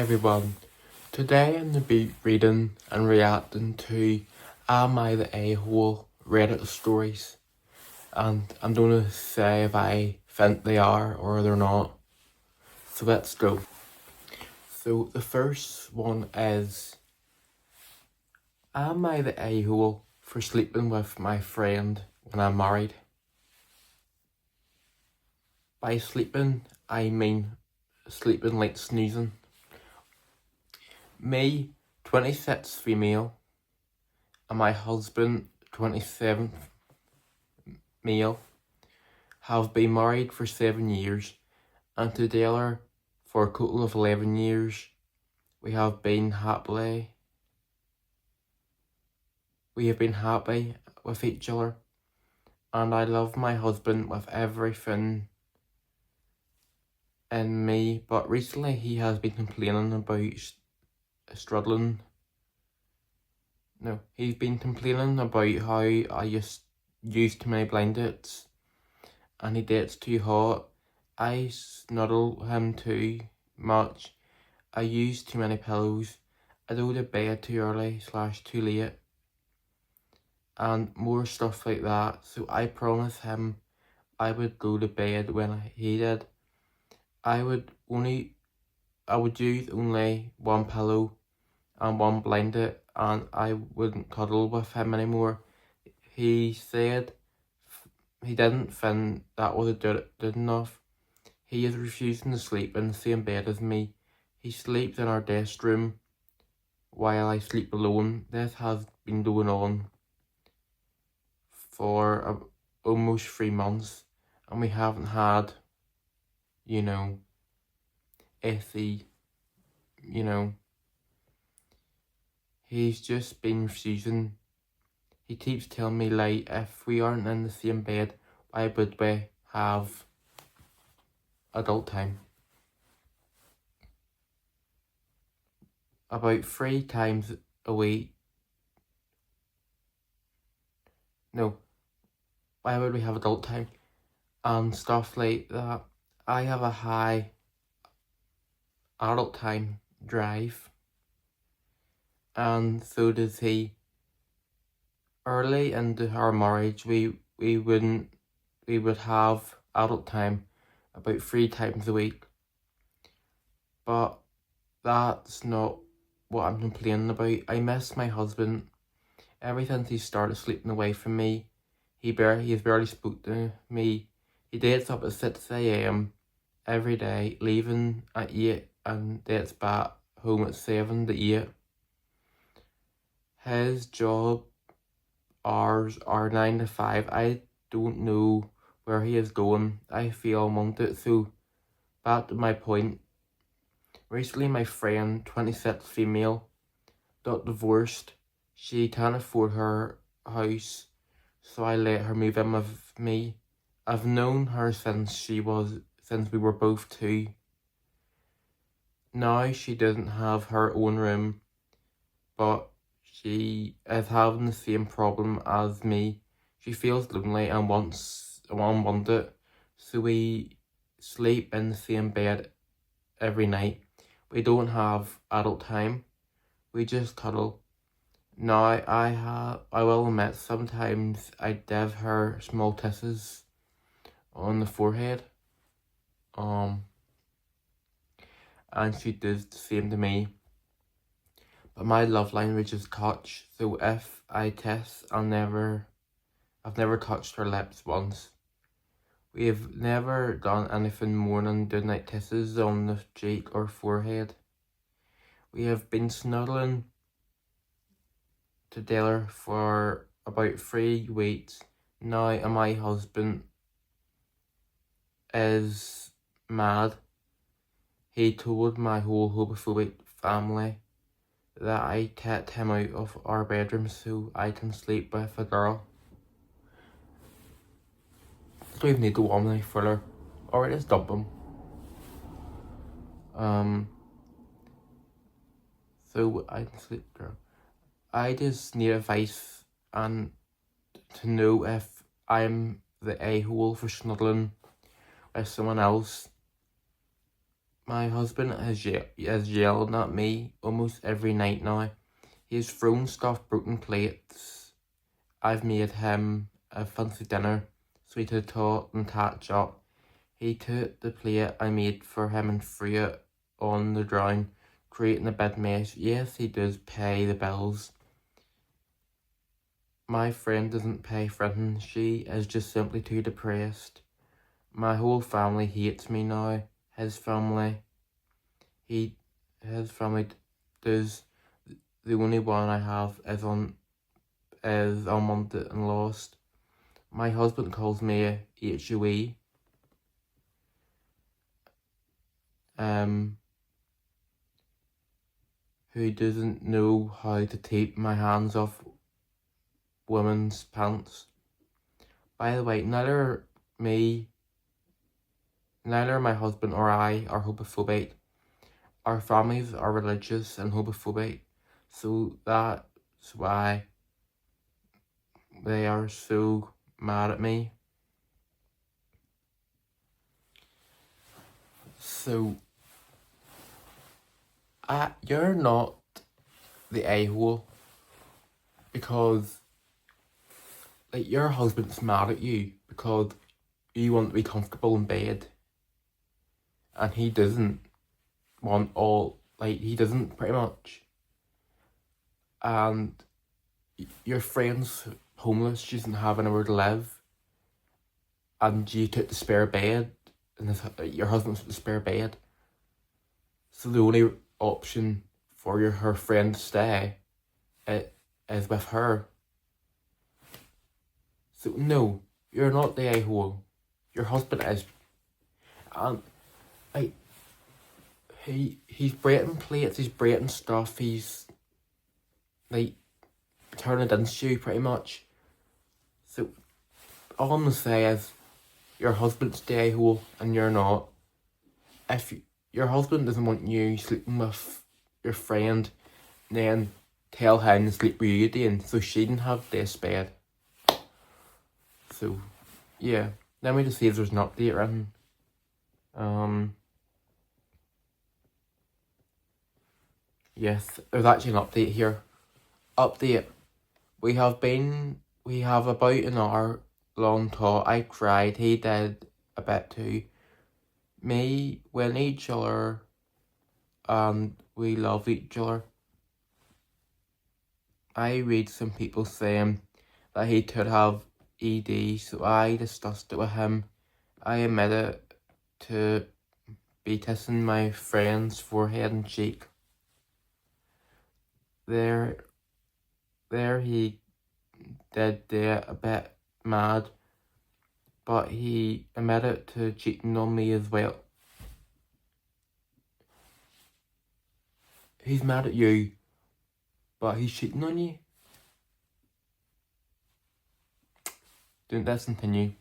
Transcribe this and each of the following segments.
Hi everyone, today I'm going to be reading and reacting to Am I the A-Hole Reddit stories, and I'm going to say if I think they are or they're not, so let's go. So the first one is, am I the A-Hole for sleeping with my friend when I'm married? By sleeping, I mean sleeping like snoozing. Me, 26 female, and my husband, 27 male, have been married for 7 years, and together for a total of 11 years. We have been happy with each other, and I love my husband with everything in me, but recently he has been complaining about struggling. No, he's been complaining about how I use too many blankets, and he gets too hot. I snuggle him too much. I use too many pillows. I go to bed too early / too late. And more stuff like that. So I promised him I would go to bed when he did. I would use only one pillow and one blanket, and I wouldn't cuddle with him anymore. He said he didn't think that was good enough. He is refusing to sleep in the same bed as me. He sleeps in our guest room while I sleep alone. This has been going on for almost 3 months, and we haven't had, Effie, he's just been refusing. He keeps telling me, like, if we aren't in the same bed, why would we have adult time? About 3 times a week. No, why would we have adult time? And stuff like that. I have a high adult time drive, and so does he. Early into our marriage, we would have adult time about 3 times a week, but that's not what I'm complaining about. I miss my husband. Ever since he started sleeping away from me, he has barely spoke to me. He gets up at 6 a.m. every day, leaving at 8, and gets back home at 7 to 8. His job hours are 9 to 5. I don't know where he is going. I feel unwanted. So back to my point. Recently my friend, 26 female, got divorced. She can't afford her house, so I let her move in with me. I've known her since we were both 2. Now she doesn't have her own room, but she is having the same problem as me. She feels lonely and wants unwanted, so we sleep in the same bed every night. We don't have adult time. We just cuddle. Now I will admit sometimes I give her small kisses on the forehead. And she does the same to me. But my love language is touch, so if I kiss, I've never touched her lips once. We have never done anything more than goodnight kisses on the cheek or forehead. We have been snuggling together for about 3 weeks now, and my husband is mad. He told my whole homophobic family that I kicked him out of our bedroom so I can sleep with a girl. I don't even need to warm any further, or just dump him. So I can sleep with a girl. I just need advice and to know if I'm the a-hole for snuggling with someone else. My husband has yelled at me almost every night now. He has thrown stuff, broken plates. I've made him a fancy dinner, so he could talk and catch up. He took the plate I made for him and threw it on the ground, creating a big mess. Yes, he does pay the bills. My friend doesn't pay for anything. She is just simply too depressed. My whole family hates me now. His family does. The only one I have is unwanted and lost. My husband calls me a HOE. Who doesn't know how to take my hands off women's pants. By the way, neither my husband or I are homophobic. Our families are religious and homophobic, so that's why they are so mad at me. So, you're not the a-hole because, like, your husband's mad at you because you want to be comfortable in bed, and he doesn't want he doesn't pretty much. And your friend's homeless, she doesn't have anywhere to live, and you took the spare bed, and your husband's the spare bed. So the only option for her friend to stay is with her. So no, you're not the a-hole. Your husband is. And he's breaking plates, he's breaking stuff, he's like turning against you pretty much. So all I'm gonna say is your husband's the a-hole and you're not. If your husband doesn't want you sleeping with your friend, then tell him to sleep with you then, so she didn't have this bed. So yeah, let me just see if there's an update or anything. Yes, there's actually an update here. Update. We have about an hour long talk. I cried. He did a bit too. We need each other and we love each other. I read some people saying that he could have ED, so I discussed it with him. I admitted to be kissing my friend's forehead and cheek. There he did get a bit mad, but he admitted to cheating on me as well. He's mad at you, but he's cheating on you. Let's continue.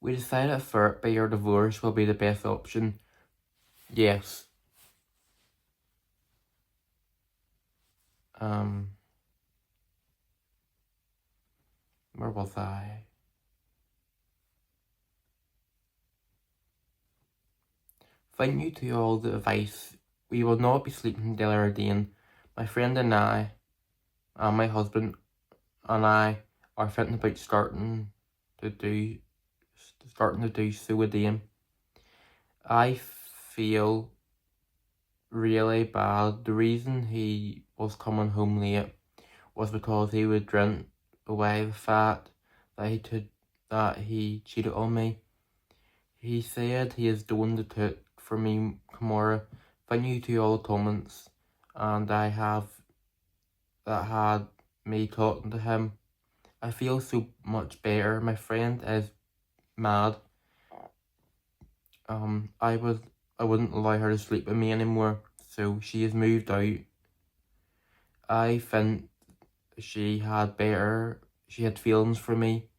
We decided therapy or divorce will be the best option. Yes. Where was I? Thank you to all the advice. We will not be sleeping together again. My friend and I, and my husband and I, are thinking about starting to do so again. I feel really bad. The reason he was coming home late was because he would drink away the fact that he cheated on me. He said he is doing the took for me, Kimora. Thank you to all the comments, and that had me talking to him. I feel so much better. My friend is mad. I wouldn't allow her to sleep with me anymore, so she has moved out. I think she had feelings for me.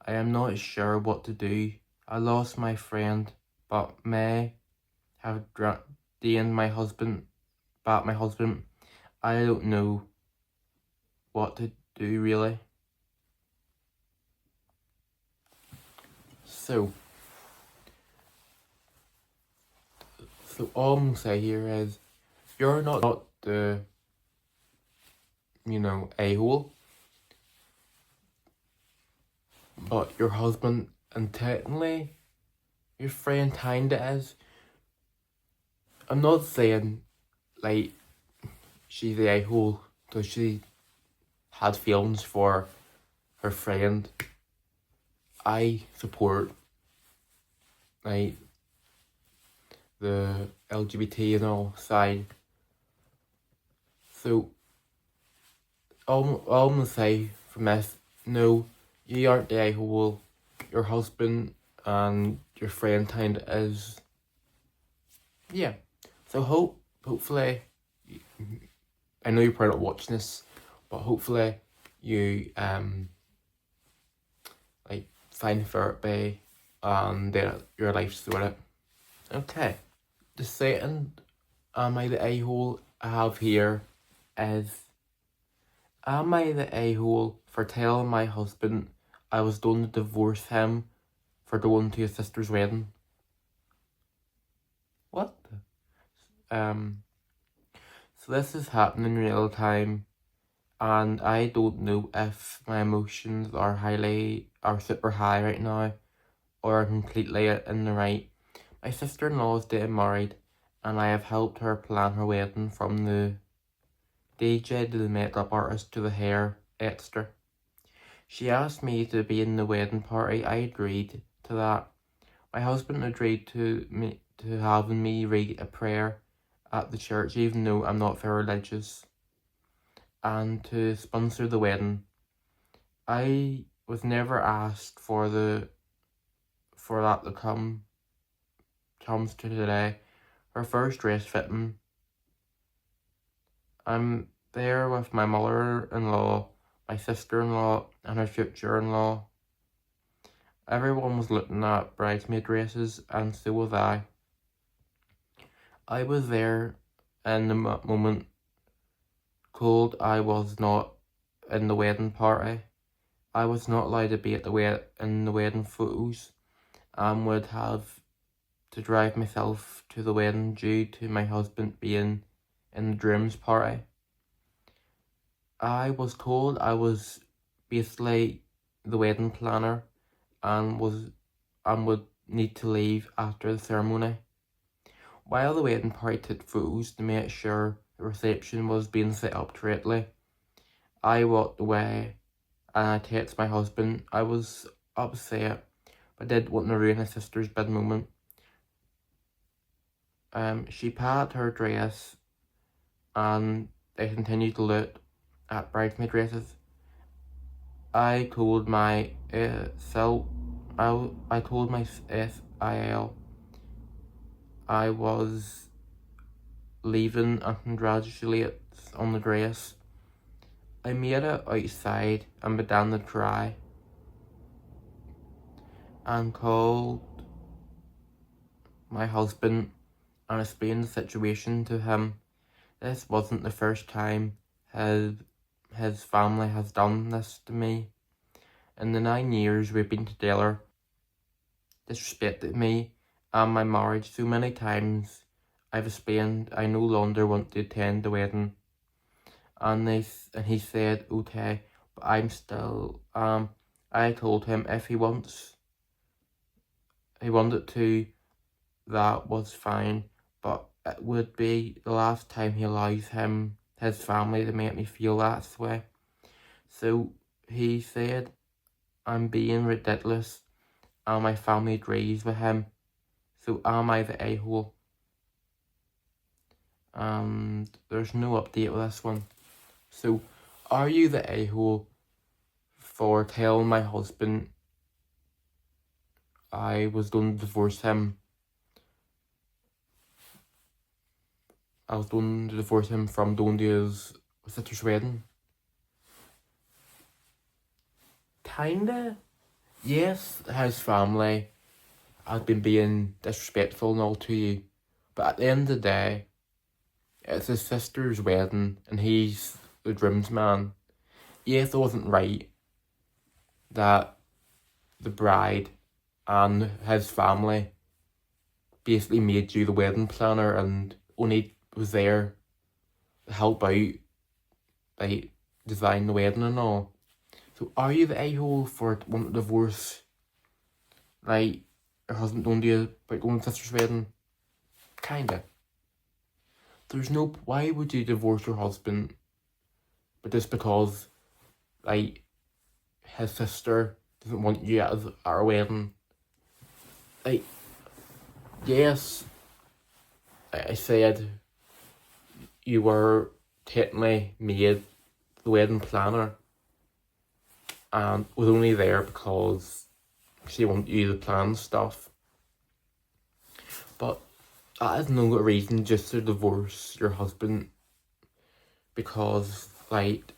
I am not sure what to do. I lost my friend, but may have gained my husband. I don't know what to do really. So all I'm gonna say here is, you're not the, a-hole, but your husband, and technically your friend kinda is. I'm not saying, like, she's the a-hole because she had feelings for her friend. I support, like, the LGBT and all side. So all I'm gonna say from this, no, you aren't the a-hole. Your husband and your friend kinda is. Yeah. So hopefully, I know you're probably not watching this, but hopefully you like find therapy and then your life's sorted. Okay. The second am I the a-hole I have here is, am I the a-hole for telling my husband I was going to divorce him for going to his sister's wedding? What? So this is happening in real time, and I don't know if my emotions are super high right now, or completely in the right. My sister-in-law is getting married, and I have helped her plan her wedding, from the DJ to the makeup artist to the hair extra. She asked me to be in the wedding party. I agreed to that. My husband agreed to having me read a prayer at the church, even though I'm not very religious, and to sponsor the wedding. I was never asked for that to comes to today. Her first dress fitting. I'm there with my mother-in-law, my sister-in-law, and her future-in-law. Everyone was looking at bridesmaid dresses, and so was I. I was there in the moment, told I was not in the wedding party. I was not allowed to be at in the wedding photos, and would have to drive myself to the wedding due to my husband being in the groom's party. I was told I was basically the wedding planner, and would need to leave after the ceremony. While the wedding party took photos to make sure the reception was being set up correctly, I walked away and I texted my husband. I was upset, but didn't want to ruin his sister's big moment. She packed her dress, and they continued to look at bridesmaid dresses. I told my SIL I was leaving and congratulates on the dress. I made it outside and began to cry, and called my husband and explained the situation to him. This wasn't the first time his family has done this to me. In the 9 years we've been together, disrespected me and my marriage so many times. I've explained I no longer want to attend the wedding, and he said okay, but I'm still I told him if he wanted to, that was fine, but it would be the last time he allows his family to make me feel that way. So he said I'm being ridiculous, and my family agrees with him. So am I the a-hole? And there's no update with this one. So are you the a-hole for telling my husband I was going to divorce him? I was going to divorce him from going to his sister's wedding? Kinda. Yes, his family has been being disrespectful and all to you, but at the end of the day, it's his sister's wedding and he's the groomsman. Yes, it wasn't right that the bride and his family basically made you the wedding planner and only was there to help out, like, design the wedding and all. So are you the a-hole for wanting to divorce, like, your husband don't do about going to sister's wedding? Kinda. There's no, why would you divorce your husband, but just because, like, his sister doesn't want you at our wedding? Like, yes, I said you were technically made the wedding planner and was only there because she wanted you to plan stuff. But that is no reason just to divorce your husband because, like,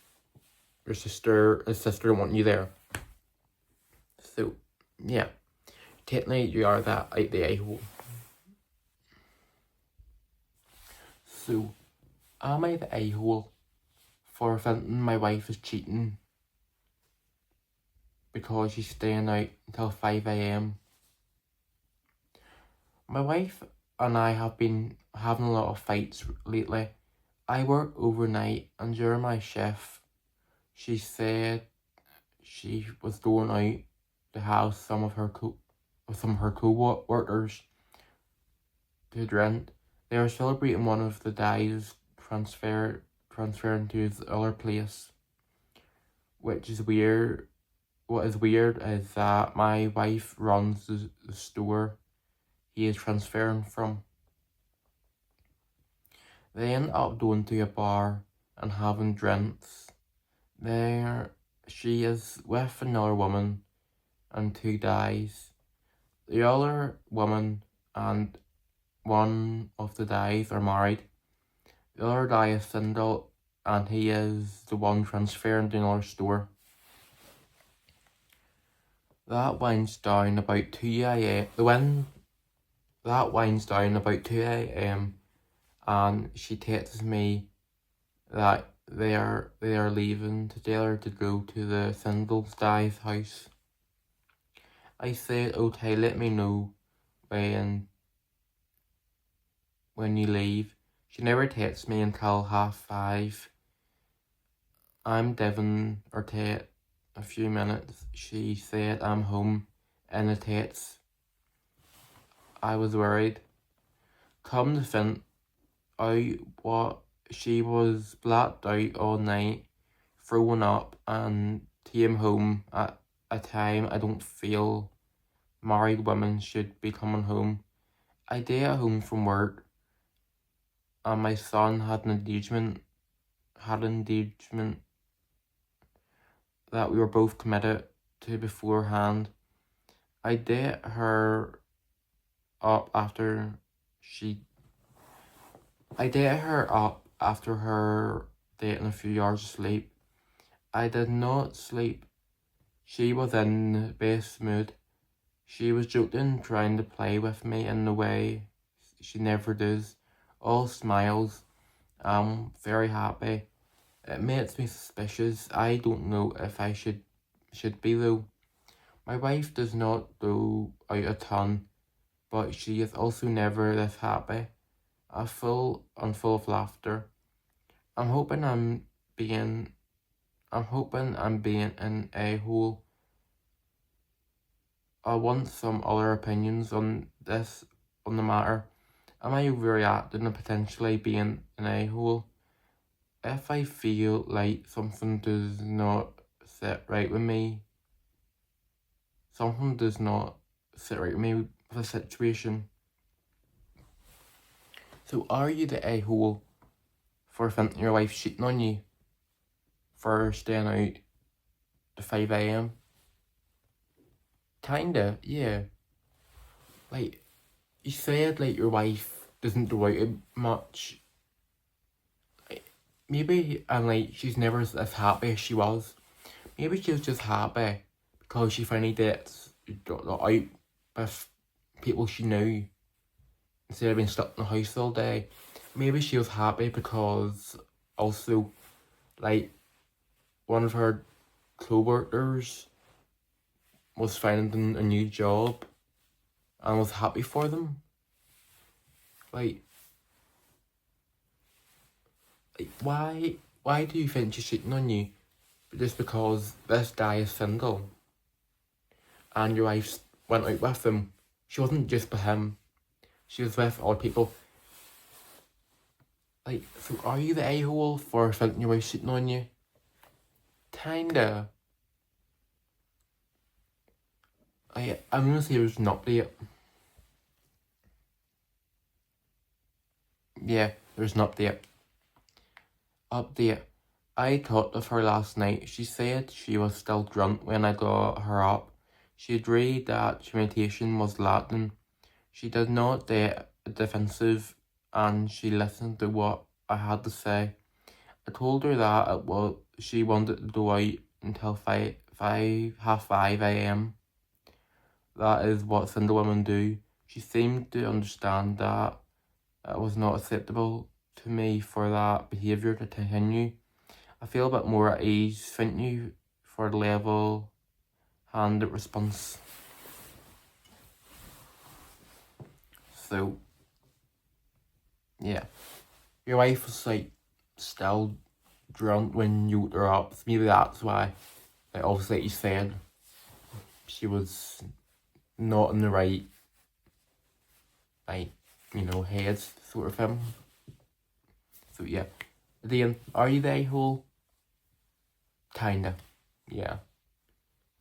his sister didn't want you there. So, yeah, technically you are that, like, the a-hole. So, am I the a-hole for thinking my wife is cheating because she's staying out until 5 a.m? My wife and I have been having a lot of fights lately. I work overnight and during my shift, she said she was going out to have some of her co-workers to drink. They are celebrating one of the guys transferring to his other place, which is weird. What is weird is that my wife runs the store he is transferring from. They end up going to a bar and having drinks. There she is with another woman and two guys. The other woman and one of the guys are married. The other guy is single and he is the one transferring to another store. That winds down about 2 a.m. That winds down about 2 a.m. and she texts me that they are leaving together to go to the single guy's house. I said, okay, let me know when you leave. She never texts me until 5:30. I'm Devon or text a few minutes. She said I'm home in a text. I was worried. Come to find out what she was blacked out all night, throwing up, and came home at a time I don't feel married women should be coming home. I day at home from work and my son had an engagement that we were both committed to beforehand. I date her up after her dating a few hours of sleep. I did not sleep. She was in the best mood. She was joking, trying to play with me in the way she never does. All smiles. I'm very happy. It makes me suspicious. I don't know if I should be though. My wife does not go out a ton, but she is also never this happy. I'm full of laughter. I'm hoping I'm being an a-hole. I want some other opinions on the matter. Am I overreacting and potentially being an a-hole? If I feel like something does not sit right with me with the situation. So are you the a-hole for thinking your wife's cheating on you for staying out to 5 a.m? Kinda, yeah. Like, you said, like, your wife doesn't go out much. Maybe, and, like, she's never as happy as she was. Maybe she was just happy because she finally gets out with people she knew instead of being stuck in the house all day. Maybe she was happy because also, like, one of her co-workers was finding a new job and was happy for them. Like why do you think she's cheating on you just because this guy is single and your wife went out with him? She wasn't just with him, she was with other people. Like, so are you the a-hole for thinking your wife's cheating on you? Kinda. I'm gonna say there's an update. Yeah, there's an update. Update. I talked with her last night. She said she was still drunk when I got her up. She agreed that communication was lacking. She did not get defensive and she listened to what I had to say. I told her that she wanted to go out until 5:30 a.m. That is what single women do. She seemed to understand that it was not acceptable to me for that behaviour to continue. I feel a bit more at ease. Thank you for the level-handed response. So, yeah. Your wife was like still drunk when you woke her up. So maybe that's why. Like, obviously, like you said, she was not in the right, like, head sort of thing. So yeah. Then, are you the a-hole? Kinda. Yeah.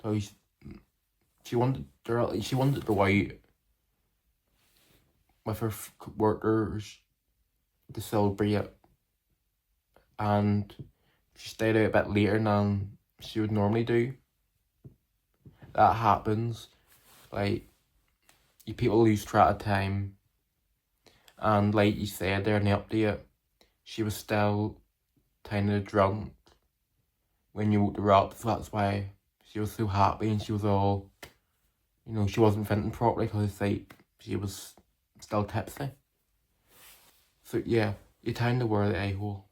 So she wanted to go out with her workers to celebrate, and she stayed out a bit later than she would normally do. That happens. Like, you people lose track of time, and like you said there in the update, she was still kind of drunk when you woke her up, so that's why she was so happy and she was all, she wasn't thinking properly because like she was still tipsy. So yeah, you kind of were the a-hole.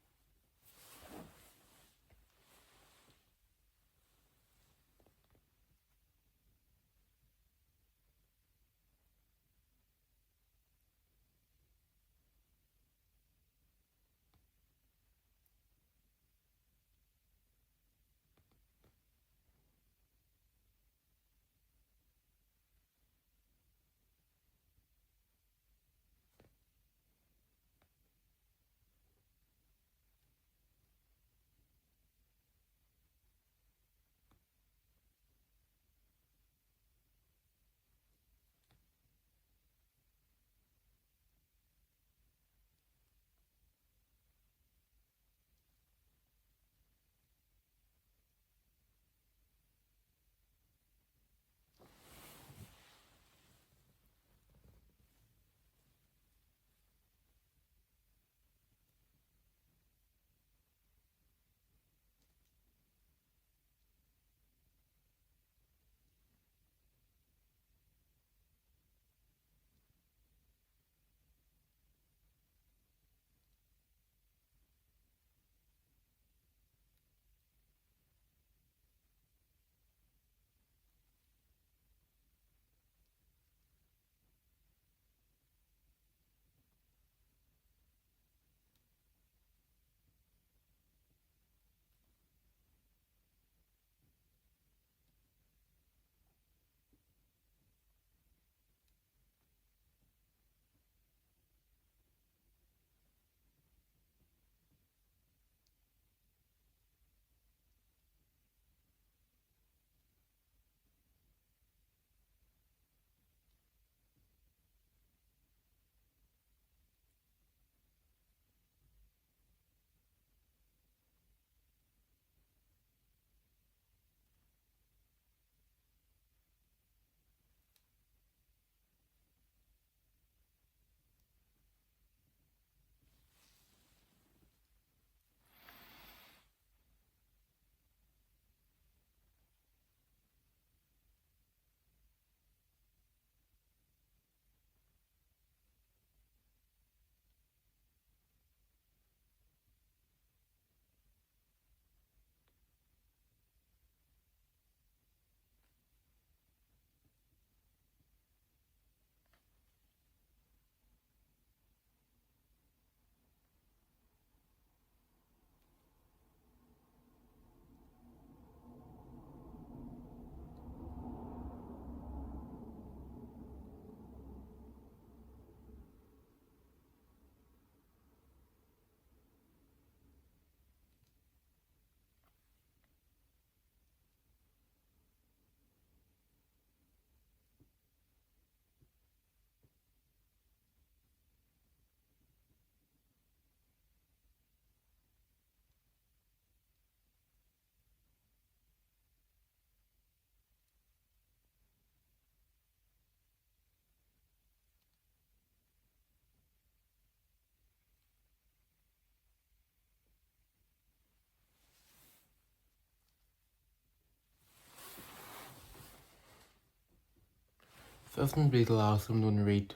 This will be the last I'm going to read.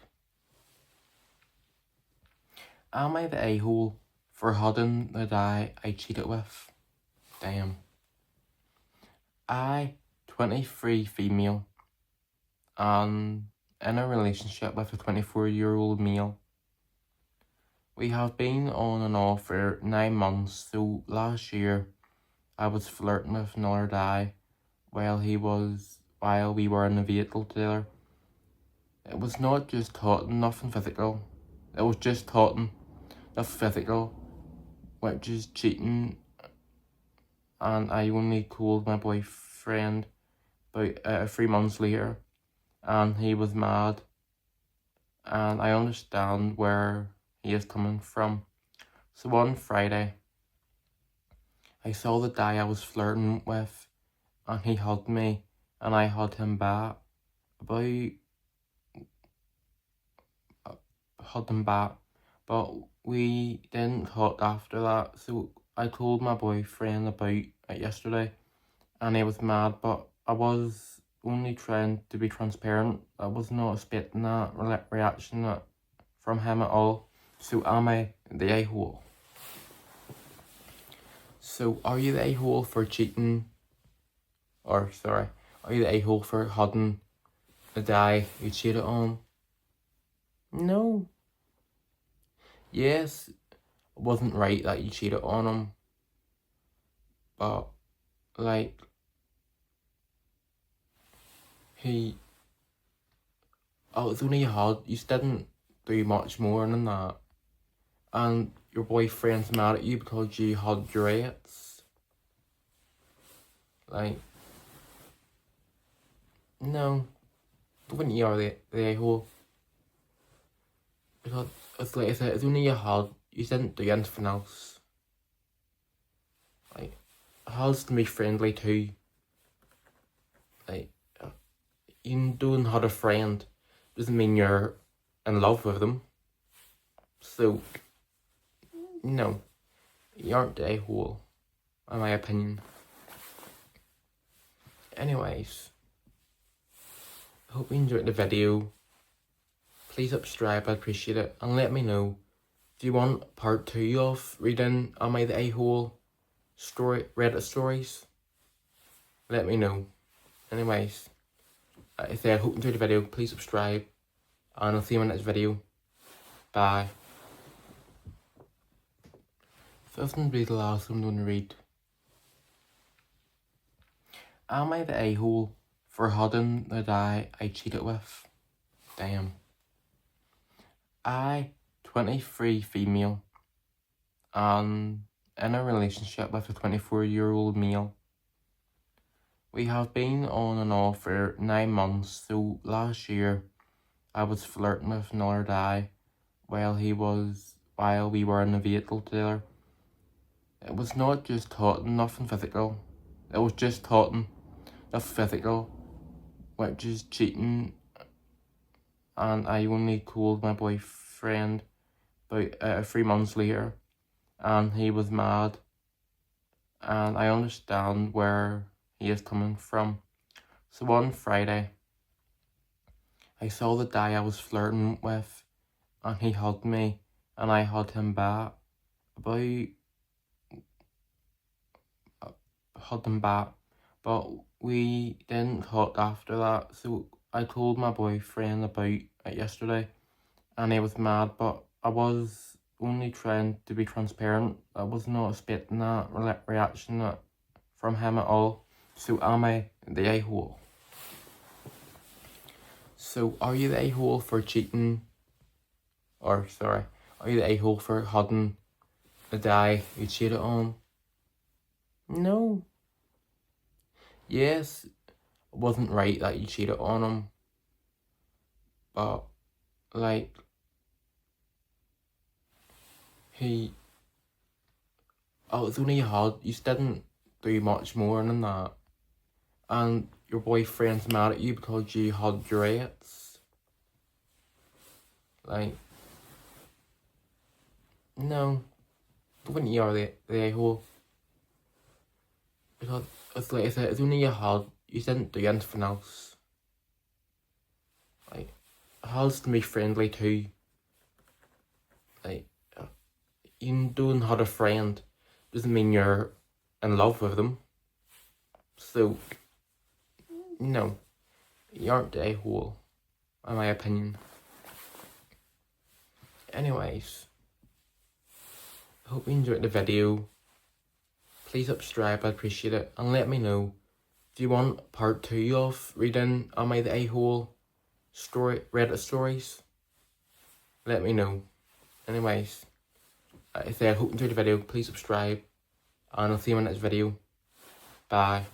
Am I the a-hole for hugging the guy I cheated with? Damn. I, 23 female, and in a relationship with a 24-year-old male. We have been on and off for 9 months, so last year I was flirting with another guy while we were in the vehicle together. It was not just talking, nothing physical. It was just talking, nothing physical, which is cheating. And I only told my boyfriend about 3 months later, and he was mad. And I understand where he is coming from. So on Friday, I saw the guy I was flirting with, and he hugged me, and I hugged him back. But we didn't talk after that. So I told my boyfriend about it yesterday, and he was mad, but I was only trying to be transparent. I was not expecting that reaction from him at all. So am I the a-hole? So are you the a-hole for cheating? Are you the a-hole for hugging the guy you cheated on? No. Yes, it wasn't right that you cheated on him. But, like, it was only a hug. You didn't do much more than that. And your boyfriend's mad at you because you hugged your ex. Like, no. When you are the a-hole. Because it's like I said, it's only a hug. You didn't do anything else. Like, hugs can be friendly too. Like, you don't hug a friend doesn't mean you're in love with them. So, no, you aren't the a-hole, in my opinion. Anyways, I hope you enjoyed the video. Please subscribe, I'd appreciate it. And let me know, do you want part 2 of reading Am I the a-hole Reddit stories? Let me know. Anyways, like I said, I hope you enjoyed the video. Please subscribe, and I'll see you in the next video. Bye. This will be the last I'm going to read. Am I the a-hole for hugging the guy I cheated with? Damn. I, 23 female, and in a relationship with a 24-year-old male. We have been on and off for 9 months, so last year I was flirting with another guy while we were in the vehicle together. It was not just talking, nothing physical. It was just talking, nothing physical, which is cheating. And I only told my boyfriend about 3 months later, and he was mad. And I understand where he is coming from. So on Friday, I saw the guy I was flirting with, and he hugged me, and I hugged him back. But we didn't talk after that. So I told my boyfriend about it yesterday, and he was mad, but I was only trying to be transparent. I was not expecting that reaction from him at all. So am I the a-hole? So are you the a-hole for cheating? Are you the a-hole for hugging the guy you cheated on? No. Yes, it wasn't right that you cheated on him. But, like, it was only a hug. You didn't do much more than that. And your boyfriend's mad at you because you hugged your ex. Like, no. When you are the a-hole. Because it's like I said, it's only a hug. You didn't do anything else. Like, has to be friendly too. Like, you don't have a friend doesn't mean you're in love with them. So, no, you aren't the a-hole, in my opinion. Anyways, I hope you enjoyed the video. Please subscribe, I'd appreciate it. And let me know, do you want part 2 of reading Am I the A-hole Reddit stories? Let me know. Anyways, I hope you enjoyed the video. Please subscribe. And I'll see you in the next video. Bye.